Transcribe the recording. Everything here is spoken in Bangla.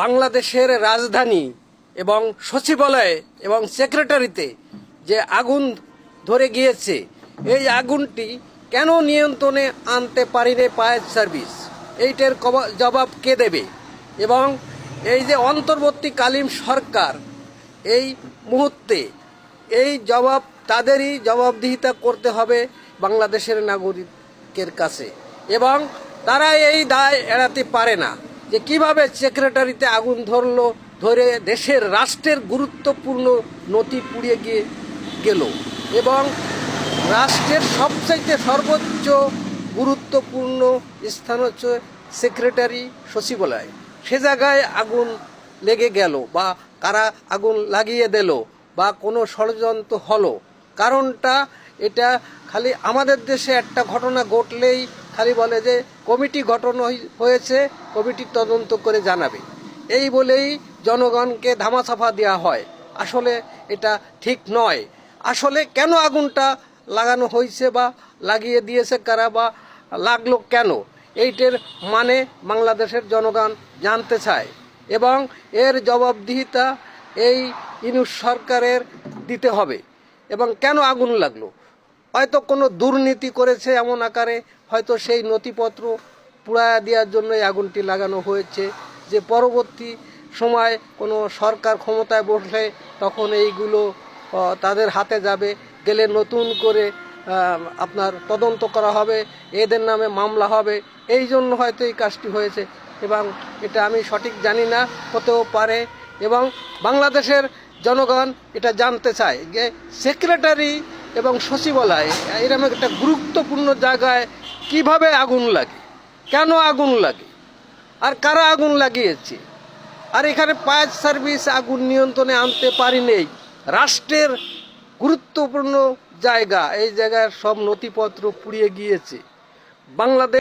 বাংলাদেশের রাজধানী এবং সচিবালয়ে এবং সেক্রেটারিতে যে আগুন ধরে গিয়েছে, এই আগুনটি কেন নিয়ন্ত্রণে আনতে পারেনি ফায়ার সার্ভিস, এইটার জবাব কে দেবে? এবং এই যে অন্তর্বর্তীকালীন সরকার, এই মুহূর্তে এই জবাব তাদেরই জবাবদিহিতা করতে হবে বাংলাদেশের নাগরিকের কাছে। এবং তারা এই দায় এড়াতে পারে না যে কিভাবে সেক্রেটারিতে আগুন ধরে দেশের রাষ্ট্রের গুরুত্বপূর্ণ নথি পুড়িয়ে গিয়ে গেল। এবং রাষ্ট্রের সবচাইতে সর্বোচ্চ গুরুত্বপূর্ণ স্থান হচ্ছে সেক্রেটারি সচিবালয়, সে জায়গায় আগুন লেগে গেল বা কারা আগুন লাগিয়ে দিল বা কোনো ষড়যন্ত্র হলো। কারণটা এটা খালি আমাদের দেশে একটা ঘটনা ঘটলেই খালি বলে যে কমিটি গঠন হয়েছে, কমিটি তদন্ত করে জানাবে, এই বলেই জনগণকে ধামাচাপা দেওয়া হয়। আসলে এটা ঠিক নয়। আসলে কেন আগুনটা লাগানো হয়েছে বা লাগিয়ে দিয়েছে কারা বা লাগলো কেন, এইটার মানে বাংলাদেশের জনগণ জানতে চায়। এবং এর জবাবদিহিতা এই ইউনূস সরকারের দিতে হবে। এবং কেন আগুন লাগলো, হয়তো কোনো দুর্নীতি করেছে এমন আকারে, হয়তো সেই নথিপত্র পুড়ায়া দেওয়ার জন্য এই আগুনটি লাগানো হয়েছে, যে পরবর্তী সময় কোনো সরকার ক্ষমতায় বসলে তখন এইগুলো তাদের হাতে যাবে, গেলে নতুন করে আপনার তদন্ত করা হবে, এদের নামে মামলা হবে, এই জন্য হয়তো এই কাজটি হয়েছে। এবং এটা আমি সঠিক জানি না, হতেও পারে। এবং বাংলাদেশের জনগণ এটা জানতে চায় যে সেক্রেটারি এবং সচিবালয় এরকম একটা গুরুত্বপূর্ণ জায়গায় কিভাবে আগুন লাগে, কেন আগুন লাগে, আর কারা আগুন লাগিয়েছে। আর এখানে ফায়ার সার্ভিস আগুন নিয়ন্ত্রণে আনতে পারেনি। রাষ্ট্রের গুরুত্বপূর্ণ জায়গা, এই জায়গার সব নথিপত্র পুড়িয়ে গিয়েছে। বাংলাদেশ